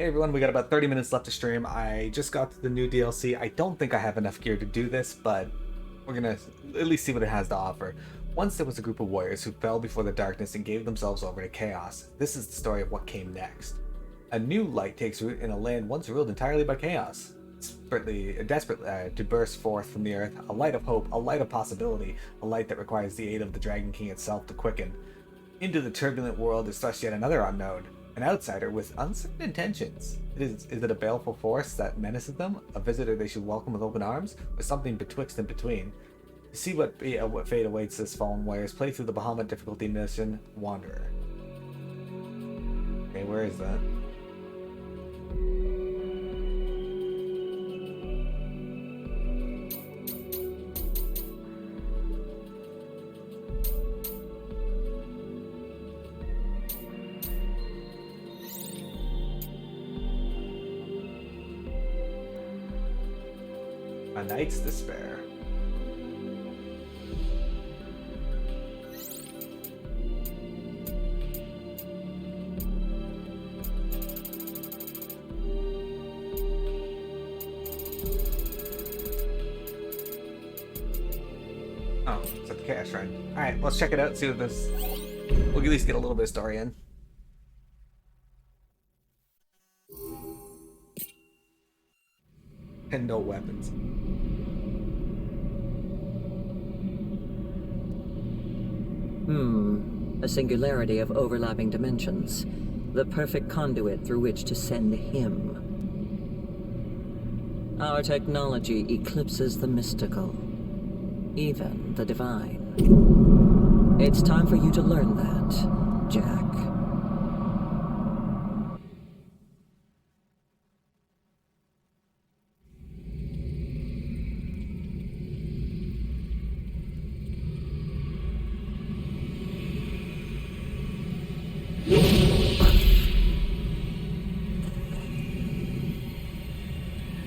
Hey everyone, we got about 30 minutes left to stream. I just got the new DLC. I don't think I have enough gear to do this, but we're gonna at least see what it has to offer. Once there was a group of warriors who fell before the darkness and gave themselves over to chaos. This is the story of what came next. A new light takes root in a land once ruled entirely by chaos. Desperate to burst forth from the earth, a light of hope, a light of possibility, a light that requires the aid of the Dragon King itself to quicken. Into the turbulent world is thrust yet another unknown. An outsider with uncertain intentions. Is it a baleful force that menaces them? A visitor they should welcome with open arms? Or something betwixt and between? To see what fate awaits this fallen warriors, play through the Bahamut difficulty mission, Wanderer. Okay, where is that? A Knight's Despair. Oh, it's at the Chaos Shrine. Alright, let's check it out, see what this... We'll at least get a little bit of story in. And no weapons. A singularity of overlapping dimensions. The perfect conduit through which to send him. Our technology eclipses the mystical, even the divine. It's time for you to learn that, Jack.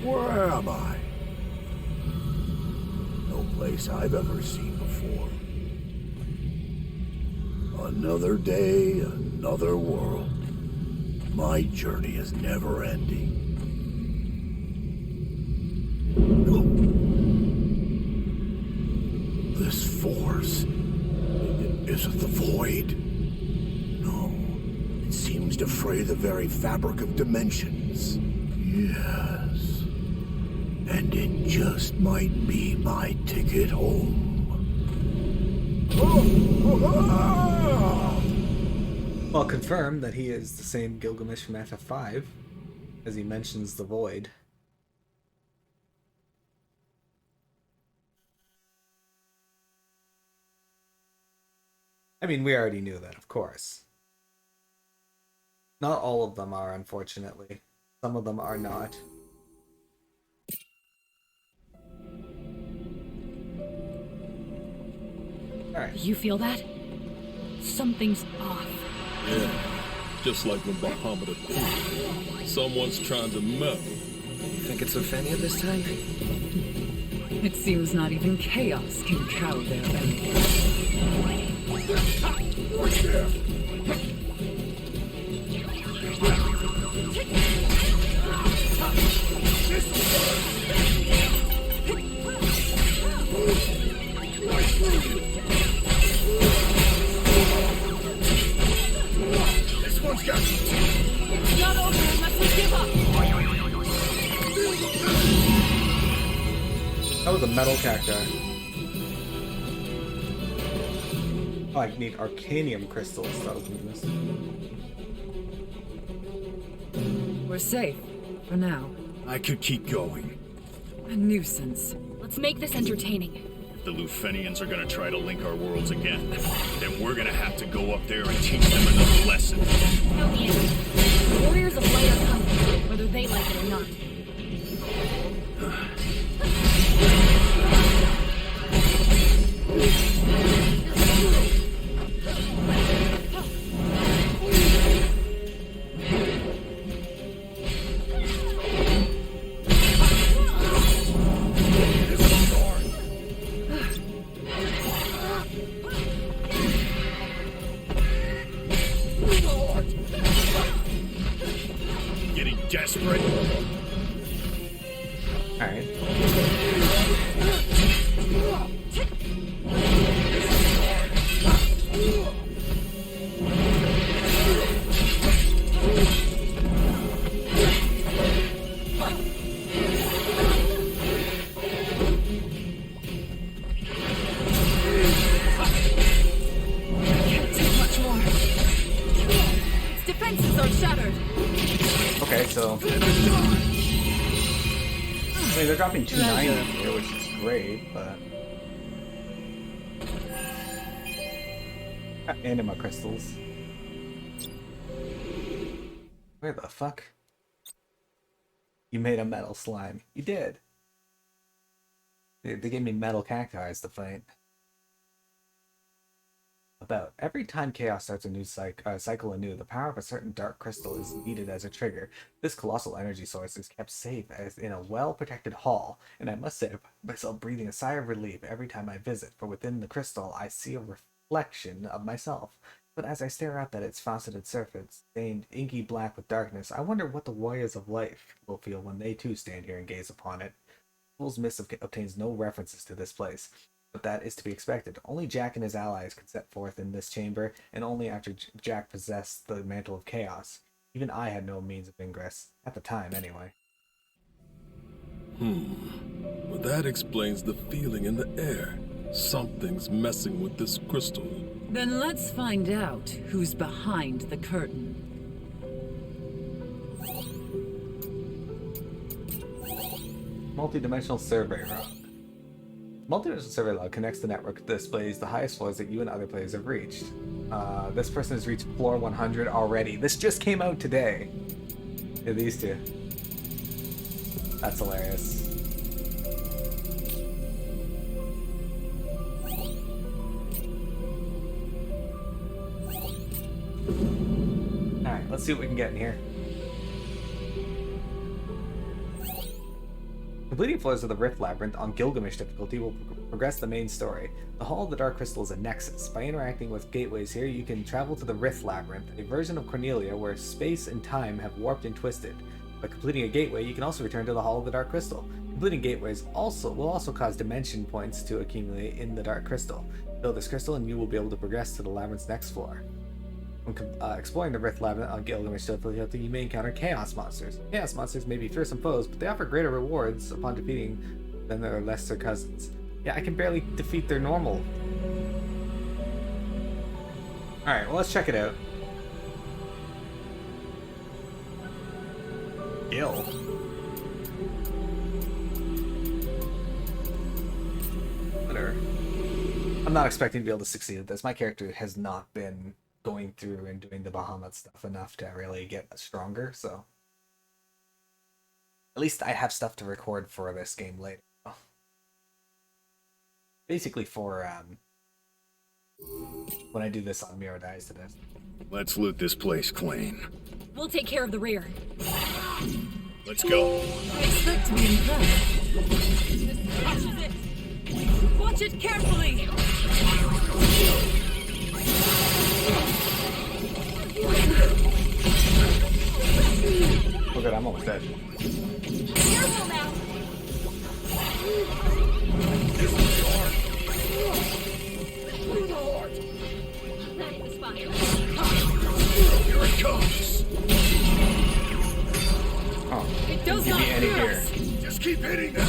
Where am I? No place I've ever seen before. Another day, another world. My journey is never ending. This force, is it the void? No, it seems to fray the very fabric of dimensions. Yes, and it just might be my ticket home. I'll confirm that he is the same Gilgamesh from FF5, as he mentions the void. I mean, we already knew that, of course. Not all of them are, unfortunately. Some of them are not. Alright. You feel that? Something's off. Yeah, just like when Bahamut appeared. Someone's trying to melt. Think it's Ophenia this time? It seems not even chaos can cow their enemy. This one's got It's not over unless we give up. That was a metal cacti. Oh, I need arcanium crystals. That was this. We're safe. For now. I could keep going. A nuisance. Let's make this entertaining. If the Lufenians are gonna try to link our worlds again, then we're gonna have to go up there and teach them another lesson. No, Ian. The warriors of light are coming, whether they like it or not. Getting desperate? Alright. Defenses are shattered. Okay, so I mean they're dropping 290 here, which is great, but anima crystals. Where the fuck? You made a metal slime. You did. They gave me metal cacti to fight. About every time Chaos starts a new cycle anew, the power of a certain dark crystal is needed as a trigger. This colossal energy source is kept safe as in a well-protected hall, and I must say myself breathing a sigh of relief every time I visit, for within the crystal I see a reflection of myself. But as I stare up at its faceted surface, stained inky black with darkness, I wonder what the warriors of life will feel when they too stand here and gaze upon it. Fool's Mist obtains no references to this place, but that is to be expected. Only Jack and his allies could set forth in this chamber, and only after Jack possessed the mantle of chaos. Even I had no means of ingress, at the time anyway. Well, that explains the feeling in the air. Something's messing with this crystal. Then let's find out who's behind the curtain. Multi-dimensional survey log. Multi-dimensional survey log connects the network that displays the highest floors that you and other players have reached. This person has reached floor 100 already. This just came out today. Yeah, these two. That's hilarious. Alright, let's see what we can get in here. Completing floors of the Rift Labyrinth on Gilgamesh difficulty will progress the main story. The Hall of the Dark Crystal is a nexus. By interacting with gateways here, you can travel to the Rift Labyrinth, a version of Cornelia where space and time have warped and twisted. By completing a gateway, you can also return to the Hall of the Dark Crystal. Completing gateways will also cause dimension points to accumulate in the Dark Crystal. Build this crystal and you will be able to progress to the labyrinth's next floor. When exploring the Rift Labyrinth on Gilgamesh difficulty, you may encounter Chaos Monsters. Chaos Monsters may be fearsome foes, but they offer greater rewards upon defeating than their lesser cousins. Yeah, I can barely defeat their normal. Alright, well let's check it out. Gil. Whatever. I'm not expecting to be able to succeed at this. My character has not been going through and doing the Bahamut stuff enough to really get stronger, so at least I have stuff to record for this game later. Basically for when I do this on Miro Dies to this. Let's loot this place clean. We'll take care of the rear. Let's go. I expect to be impressed. This is it. Watch it carefully. Oh good, I'm almost dead. Careful now. Ready to spot. Here it comes. Oh, It does give not me any fear gear. us. Just keep hitting them.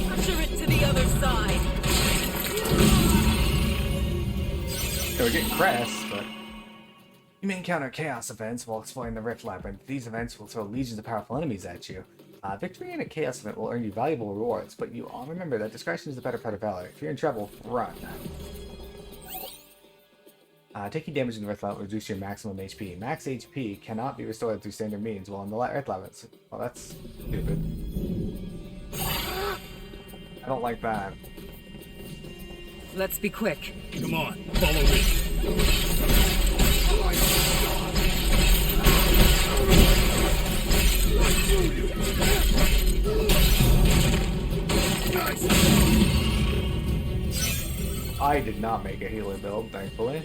Pressure it to the other side. So we're getting pressed, but you may encounter chaos events while exploring the Rift Labyrinth. These events will throw legions of powerful enemies at you. Victory in a chaos event will earn you valuable rewards, but you all remember that discretion is the better part of valor. If you're in trouble, run. Taking damage in the Rift Labyrinth will reduce your maximum HP. Max HP cannot be restored through standard means while in the Rift Labyrinth. Well, that's stupid. I don't like that. Let's be quick. Come on, follow me. guys. I did not make a healer build, thankfully.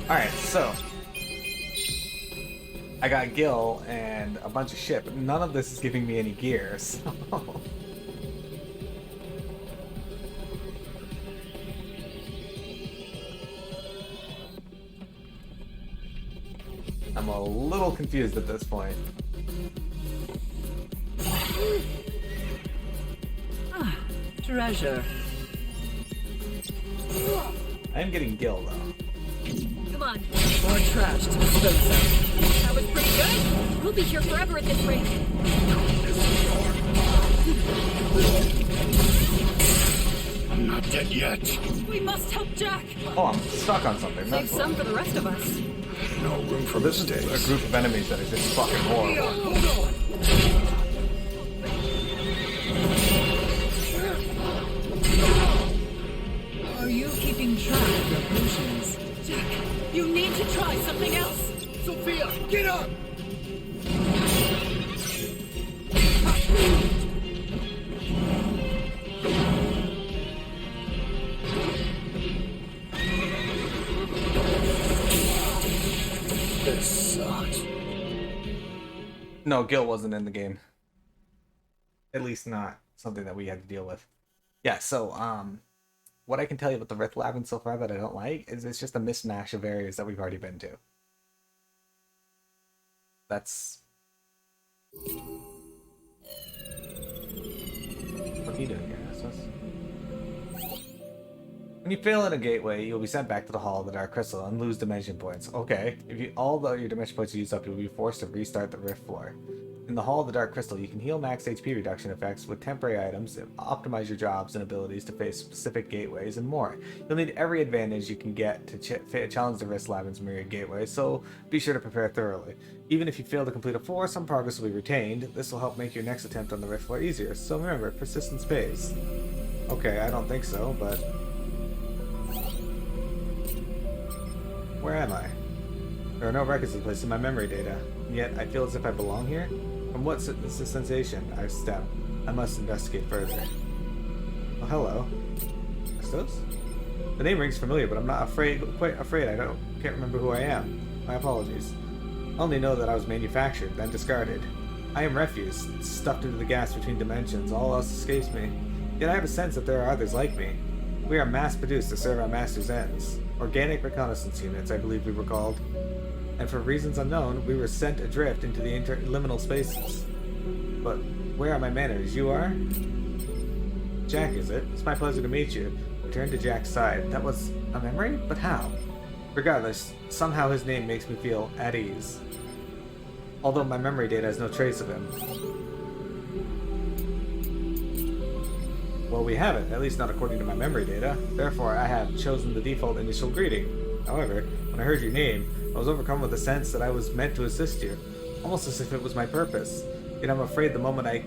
Alright, so I got Gil and a bunch of shit, but none of this is giving me any gear, so I'm a little confused at this point. Treasure. I am getting Gil though. Come on. More trash to dispose of. That was pretty good. We'll be here forever at this rate. I'm not dead yet. We must help Jack. Oh, I'm stuck on something. Save That's some what. for the rest of us. No room for This is mistakes. a group of enemies that is just fucking horrible. Are you keeping track of your potions? Jack, you need to try something else. Sophia, get up! This sucks. No, Gil wasn't in the game. At least not something that we had to deal with. Yeah, so, what I can tell you about the Rift Labyrinth so far that I don't like is it's just a mismatch of areas that we've already been to. That's... What are you doing here, Estus? When you fail in a gateway, you'll be sent back to the Hall of the Dark Crystal and lose dimension points. Okay, if all your dimension points are used up, you'll be forced to restart the Rift floor. In the Hall of the Dark Crystal, you can heal max HP reduction effects with temporary items, optimize your jobs and abilities to face specific gateways, and more. You'll need every advantage you can get to challenge the Rift Labyrinth's myriad gateways, so be sure to prepare thoroughly. Even if you fail to complete a floor, some progress will be retained. This will help make your next attempt on the Rift floor easier, so remember, persistence pays. Okay, I don't think so, but... Where am I? There are no records in place in my memory data, and yet I feel as if I belong here. From what sensation I step, I must investigate further. Oh, hello. Estus? The name rings familiar, but I'm not quite afraid. I can't remember who I am. My apologies. I only know that I was manufactured, then discarded. I am refuse, stuffed into the gaps between dimensions. All else escapes me. Yet I have a sense that there are others like me. We are mass-produced to serve our master's ends. Organic reconnaissance units, I believe we were called. And for reasons unknown, we were sent adrift into the interliminal spaces. But where are my manners? You are? Jack, is it? It's my pleasure to meet you. Return to Jack's side. That was a memory? But how? Regardless, somehow his name makes me feel at ease. Although my memory data has no trace of him. Well, we haven't, at least not according to my memory data. Therefore, I have chosen the default initial greeting. However, when I heard your name, I was overcome with the sense that I was meant to assist you, almost as if it was my purpose. Yet I'm afraid the moment I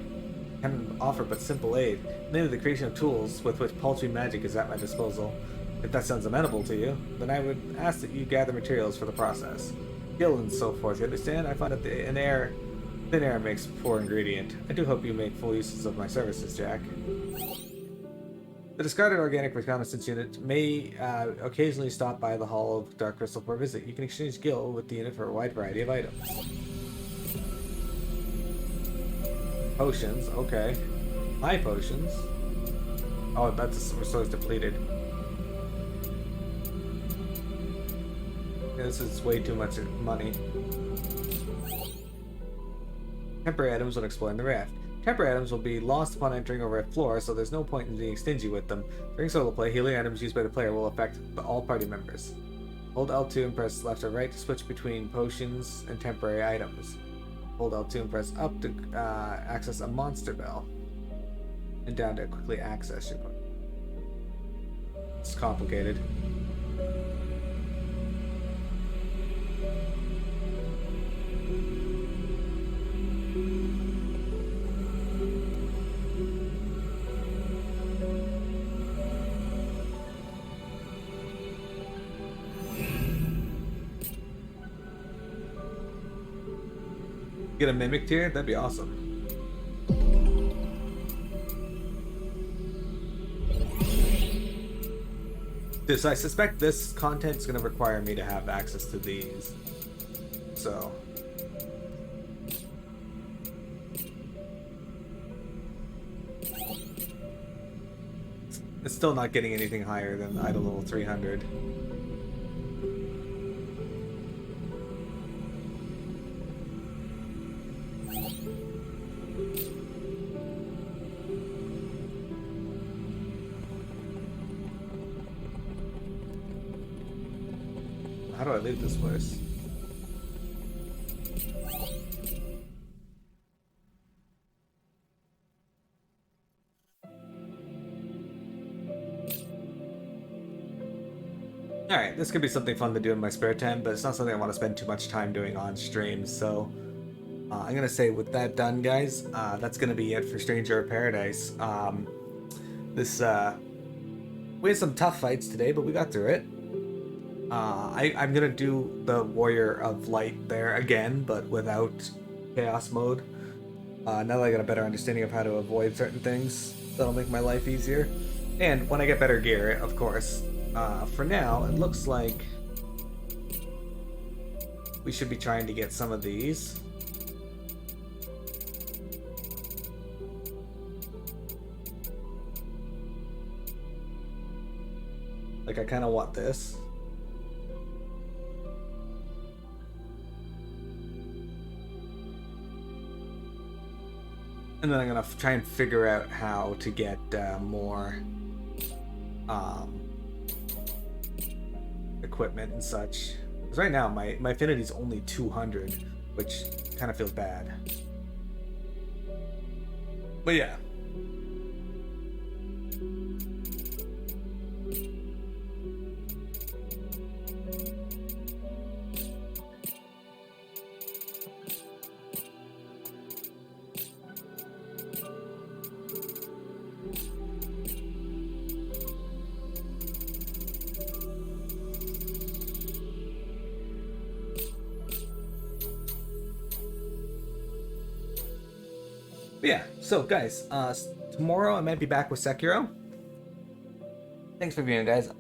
can offer but simple aid, mainly the creation of tools with which paltry magic is at my disposal. If that sounds amenable to you, then I would ask that you gather materials for the process. Skill and so forth, you understand? I find that thin air makes a poor ingredient. I do hope you make full uses of my services, Jack. The discarded organic reconnaissance unit may occasionally stop by the Hall of Dark Crystal for a visit. You can exchange Gil with the unit for a wide variety of items. Potions, okay. My potions. Oh, that's restores depleted. Yeah, this is way too much money. Temporary items when exploring the raft. Temporary items will be lost upon entering a rift floor, so there's no point in being stingy with them. During solo play, healing items used by the player will affect all party members. Hold L2 and press left or right to switch between potions and temporary items. Hold L2 and press up to access a monster bell. And down to quickly access your... It's complicated. Get a mimic tier? That'd be awesome. this, I suspect this content is going to require me to have access to these. So. It's still not getting anything higher than idle level 300. How do I leave this place? Alright, this could be something fun to do in my spare time, but it's not something I want to spend too much time doing on stream, so I'm going to say with that done, guys, that's going to be it for Stranger of Paradise. We had some tough fights today, but we got through it. I'm going to do the Warrior of Light there again, but without Chaos Mode. Now that I got a better understanding of how to avoid certain things, that'll make my life easier. And when I get better gear, of course. For now, it looks like we should be trying to get some of these. Like, I kind of want this. And then I'm going to try and figure out how to get more equipment and such. Because right now, my affinity is only 200, which kind of feels bad. But yeah. But yeah, so guys, tomorrow I might be back with Sekiro. Thanks for viewing, guys.